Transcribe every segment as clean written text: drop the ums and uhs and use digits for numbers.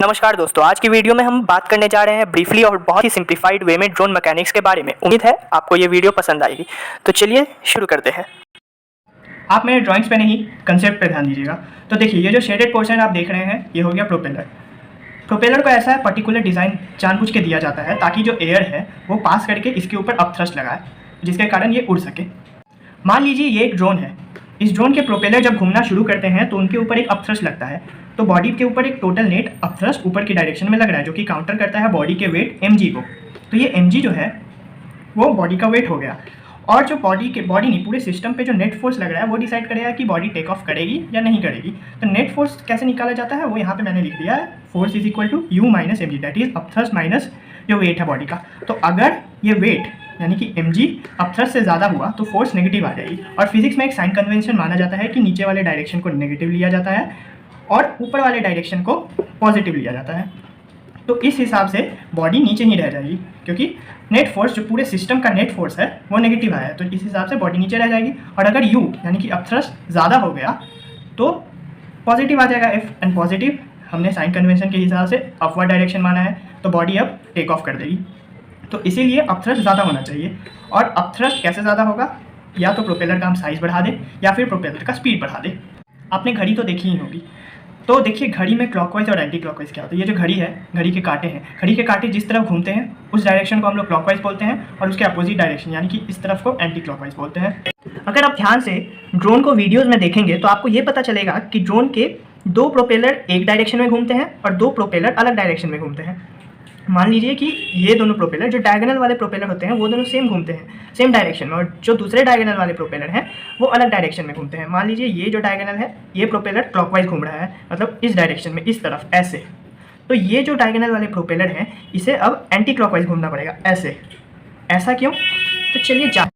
नमस्कार दोस्तों, आज की वीडियो में हम बात करने जा रहे हैं ब्रीफली और बहुत ही सिंप्लीफाइड वे में ड्रोन मैकेनिक्स के बारे में। उम्मीद है आपको ये वीडियो पसंद आएगी। तो चलिए शुरू करते हैं। आप मेरे ड्राइंग्स पे नहीं, कंसेप्ट पे ध्यान दीजिएगा। तो देखिए, ये जो शेडेड पोर्शन आप देख रहे हैं, ये हो गया प्रोपेलर। प्रोपेलर को ऐसा पर्टिकुलर डिज़ाइन जानबूझ के दिया जाता है ताकि जो एयर है वो पास करके इसके ऊपर अपथ्रस्ट लगाए, जिसके कारण ये उड़ सके। मान लीजिए ये एक ड्रोन है। इस ड्रोन के प्रोपेलर जब घूमना शुरू करते हैं तो उनके ऊपर एक अपथ्रस्ट लगता है। तो बॉडी के ऊपर एक टोटल नेट अपथ्रस्ट ऊपर की डायरेक्शन में लग रहा है, जो कि काउंटर करता है बॉडी के वेट mg को। तो ये mg जो है वो बॉडी का वेट हो गया, और जो बॉडी नहीं, पूरे सिस्टम पे जो नेट फोर्स लग रहा है वो डिसाइड करेगा कि बॉडी टेक ऑफ करेगी या नहीं करेगी। तो नेट फोर्स कैसे निकाला जाता है वो यहाँ पे मैंने लिख दिया है। Force is equal to u minus mg, that is upthrust minus जो वेट है बॉडी का। तो अगर ये वेट यानी कि mg अपथ्रस्ट से ज़्यादा हुआ तो फोर्स नेगेटिव आ जाएगी। और फिजिक्स में एक साइन कन्वेंशन माना जाता है कि नीचे वाले डायरेक्शन को नेगेटिव लिया जाता है और ऊपर वाले डायरेक्शन को पॉजिटिव लिया जाता है। तो इस हिसाब से बॉडी नीचे ही रह जाएगी, क्योंकि नेट फोर्स जो पूरे सिस्टम का नेट फोर्स है वो नेगेटिव आया है। तो इस हिसाब से बॉडी नीचे रह जाएगी। और अगर u यानी कि अपथ्रस्ट ज़्यादा हो गया तो पॉजिटिव आ जाएगा f, एंड पॉजिटिव हमने साइन कन्वेंशन के हिसाब से अपवर्ड डायरेक्शन माना है, तो बॉडी अब टेक ऑफ कर देगी। तो इसीलिए अपथ्रस्ट ज़्यादा होना चाहिए। और अपथ्रस्ट कैसे ज़्यादा होगा? या तो प्रोपेलर का हम साइज़ बढ़ा दें या फिर प्रोपेलर का स्पीड बढ़ा दें। आपने घड़ी तो देखी ही होगी। तो देखिए, घड़ी में क्लॉकवाइज और एंटी क्लॉकवाइज क्या होता है। ये जो घड़ी है, घड़ी के कांटे हैं, घड़ी के कांटे जिस तरफ घूमते हैं उस डायरेक्शन को हम लोग क्लॉकवाइज बोलते हैं, और उसके अपोजिट डायरेक्शन यानी कि इस तरफ को एंटी क्लॉकवाइज बोलते हैं। अगर आप ध्यान से ड्रोन को वीडियोज़ में देखेंगे तो आपको ये पता चलेगा कि ड्रोन के दो प्रोपेलर एक डायरेक्शन में घूमते हैं और दो प्रोपेलर अलग डायरेक्शन में घूमते हैं। मान लीजिए कि ये दोनों प्रोपेलर, जो डायगोनल वाले प्रोपेलर होते हैं वो दोनों सेम घूमते हैं, सेम डायरेक्शन में, और जो दूसरे डायगोनल वाले प्रोपेलर हैं वो अलग डायरेक्शन में घूमते हैं। मान लीजिए ये जो डायगोनल है, ये प्रोपेलर क्लॉकवाइज घूम रहा है, मतलब इस डायरेक्शन में, इस तरफ ऐसे। तो ये जो डायगोनल वाले प्रोपेलर हैं इसे अब एंटी क्लॉकवाइज घूमना पड़ेगा, ऐसे। ऐसा क्यों? तो चलिए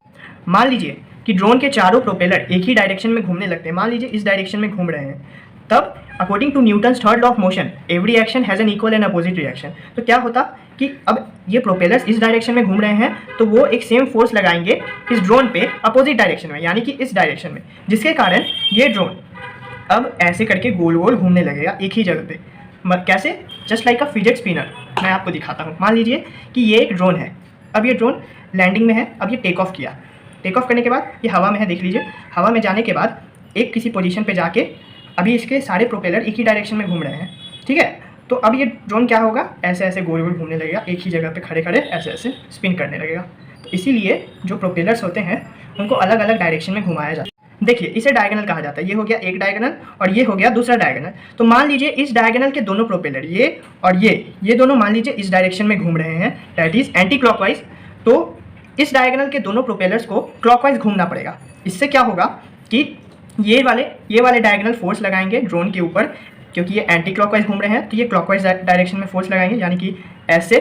मान लीजिए कि ड्रोन के चारों प्रोपेलर एक ही डायरेक्शन में घूमने लगते हैं। मान लीजिए इस डायरेक्शन में घूम रहे हैं, तब according to Newton's third law of motion every action has an equal and opposite reaction. तो क्या होता कि अब ये प्रोपेलर्स इस डायरेक्शन में घूम रहे हैं तो वो एक सेम फोर्स लगाएंगे इस ड्रोन पे अपोजिट डायरेक्शन में, यानी कि इस डायरेक्शन में, जिसके कारण ये ड्रोन अब ऐसे करके गोल गोल घूमने लगेगा एक ही जगह पे। कैसे? जस्ट लाइक अ फिजेट स्पिनर। मैं आपको दिखाता हूँ। मान लीजिए कि ये एक ड्रोन है। अब ये ड्रोन लैंडिंग में है, अब ये टेक ऑफ किया। टेक ऑफ करने के बाद ये हवा में है, देख लीजिए। हवा में जाने के बाद एक किसी पोजीशन पे जाके अभी इसके सारे प्रोपेलर एक ही डायरेक्शन में घूम रहे हैं, ठीक है। तो अब ये ड्रोन क्या होगा, ऐसे ऐसे गोल गोल घूमने लगेगा, एक ही जगह पे खड़े खड़े ऐसे ऐसे स्पिन करने लगेगा। तो इसीलिए जो प्रोपेलर्स होते हैं उनको अलग अलग डायरेक्शन में घुमाया जाता है। देखिए, इसे डायगोनल कहा जाता है। ये हो गया एक डायगोनल और ये हो गया दूसरा डायगोनल। तो मान लीजिए इस डायगोनल के दोनों प्रोपेलर, ये और ये दोनों मान लीजिए इस डायरेक्शन में घूम रहे हैं, दैट इज एंटी क्लॉकवाइज। तो इस डायगोनल के दोनों प्रोपेलर्स को क्लॉकवाइज घूमना पड़ेगा। इससे क्या होगा कि ये वाले डायगोनल फोर्स लगाएंगे ड्रोन के ऊपर, क्योंकि ये एंटी क्लॉकवाइज घूम रहे हैं तो ये क्लॉकवाइज डायरेक्शन में फोर्स लगाएंगे, यानी कि ऐसे।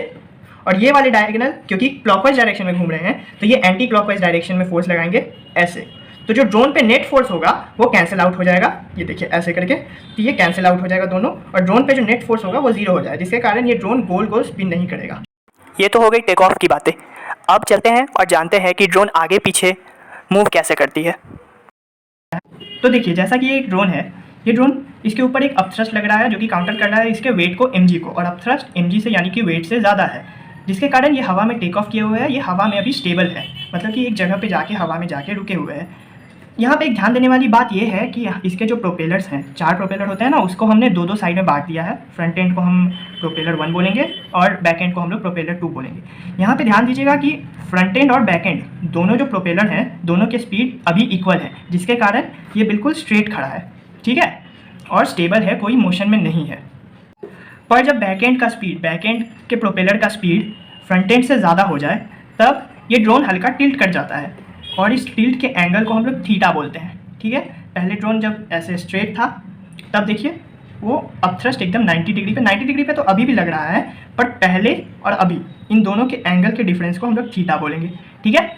और ये वाले डायगोनल क्योंकि क्लॉकवाइज डायरेक्शन में घूम रहे हैं तो ये एंटी क्लॉकवाइज डायरेक्शन में फोर्स लगाएंगे, ऐसे। तो जो ड्रोन पे नेट फोर्स होगा वो कैंसिल आउट हो जाएगा, ये देखिए ऐसे करके। तो ये कैंसिल आउट हो जाएगा दोनों, और ड्रोन पे जो नेट फोर्स होगा वो जीरो हो जाएगा, जिसके कारण ये ड्रोन गोल गोल स्पिन नहीं करेगा। ये तो हो गई टेक ऑफ की बातें। अब चलते हैं और जानते हैं कि ड्रोन आगे पीछे मूव कैसे करती है। तो देखिए, जैसा कि ये एक ड्रोन है, ये ड्रोन, इसके ऊपर एक अपथ्रस्ट लग रहा है जो कि काउंटर कर रहा है इसके वेट को mg को, और अपथ्रस्ट mg से यानी कि वेट से ज़्यादा है, जिसके कारण ये हवा में टेक ऑफ किए हुए हैं। ये हवा में अभी स्टेबल है, मतलब कि एक जगह पे जाके हवा में जाके रुके हुए हैं। यहाँ पे एक ध्यान देने वाली बात ये है कि इसके जो प्रोपेलर्स हैं, चार प्रोपेलर होते हैं ना, उसको हमने दो दो साइड में बांट दिया है। फ्रंट एंड को हम प्रोपेलर 1 बोलेंगे और बैक एंड को हम लोग प्रोपेलर 2 बोलेंगे। यहाँ पे ध्यान दीजिएगा कि फ्रंट एंड और बैक एंड दोनों जो प्रोपेलर हैं, दोनों के स्पीड अभी इक्वल है, जिसके कारण ये बिल्कुल स्ट्रेट खड़ा है, ठीक है, और स्टेबल है, कोई मोशन में नहीं है। पर जब बैक एंड के प्रोपेलर का स्पीड फ्रंट एंड से ज़्यादा हो जाए तब ये ड्रोन हल्का टिल्ट कर जाता है, और इस टिल्ट के एंगल को हम लोग थीटा बोलते हैं, ठीक है। पहले ड्रोन जब ऐसे स्ट्रेट था तब देखिए वो अपथ्रस्ट एकदम 90 डिग्री पे तो अभी भी लग रहा है, पर पहले और अभी इन दोनों के एंगल के डिफरेंस को हम लोग थीटा बोलेंगे, ठीक है।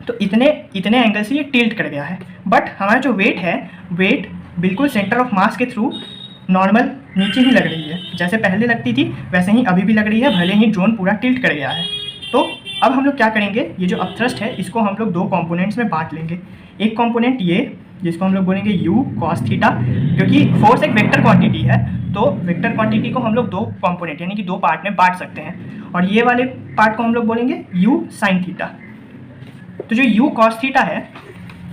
तो इतने एंगल से ये टिल्ट कर गया है। बट हमारा जो वेट है, वेट बिल्कुल सेंटर ऑफ मास के थ्रू नॉर्मल नीचे ही लग रही है, जैसे पहले लगती थी वैसे ही अभी भी लग रही है, भले ही ड्रोन पूरा टिल्ट कर गया है। तो अब हम लोग क्या करेंगे, ये जो अपथ्रस्ट है इसको हम लोग दो कंपोनेंट्स में बांट लेंगे। एक कंपोनेंट ये जिसको हम लोग बोलेंगे u cos थीटा, क्योंकि फोर्स एक वेक्टर क्वांटिटी है तो वेक्टर क्वांटिटी को हम लोग दो कंपोनेंट यानी कि दो पार्ट में बांट सकते हैं, और ये वाले पार्ट को हम लोग बोलेंगे u sin थीटा। तो जो u cos थीटा है,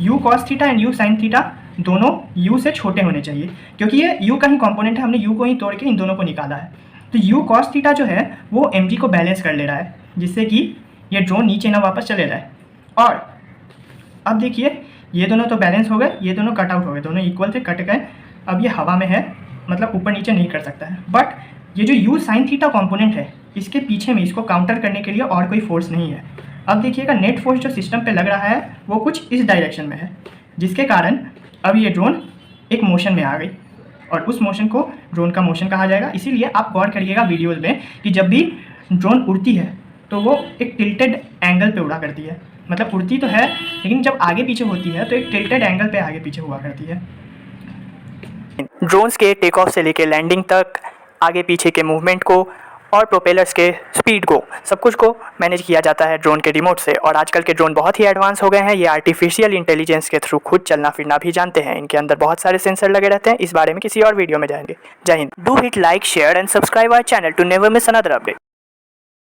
u cos theta and u sin theta दोनों u से छोटे होने चाहिए, क्योंकि ये u का ही कंपोनेंट है, हमने u को ही तोड़ के इन दोनों को निकाला है। तो u cos थीटा जो है वो mg को बैलेंस कर ले रहा है, जिससे कि ये ड्रोन नीचे ना वापस चले जाए। और अब देखिए ये दोनों तो बैलेंस हो गए, ये दोनों कट आउट हो गए, दोनों इक्वल थे, कट गए। अब ये हवा में है, मतलब ऊपर नीचे नहीं कर सकता है। बट ये जो u sin थीटा कंपोनेंट है, इसके पीछे में इसको काउंटर करने के लिए और कोई फोर्स नहीं है। अब देखिएगा नेट फोर्स जो सिस्टम पे लग रहा है वो कुछ इस डायरेक्शन में है, जिसके कारण अब ये ड्रोन एक मोशन में आ गई, और उस मोशन को ड्रोन का मोशन कहा जाएगा। इसीलिए आप गौर करिएगा वीडियोज़ में कि जब भी ड्रोन उड़ती है तो वो एक टिल्टेड एंगल पे उड़ा करती है, मतलब उड़ती तो है लेकिन जब आगे पीछे होती है तो एक टिल्टेड एंगल पे आगे पीछे हुआ करती है। ड्रोन्स के टेक ऑफ से लेकर लैंडिंग तक आगे पीछे के मूवमेंट को और प्रोपेलर्स के स्पीड को, सब कुछ को मैनेज किया जाता है ड्रोन के रिमोट से। और आजकल के ड्रोन बहुत ही एडवांस हो गए हैं, ये आर्टिफिशियल इंटेलिजेंस के थ्रू खुद चलना फिरना भी जानते हैं। इनके अंदर बहुत सारे सेंसर लगे रहते हैं। इस बारे में किसी और वीडियो में जाएंगे। जय Hind. Do hit like, share and subscribe our channel to never miss another update.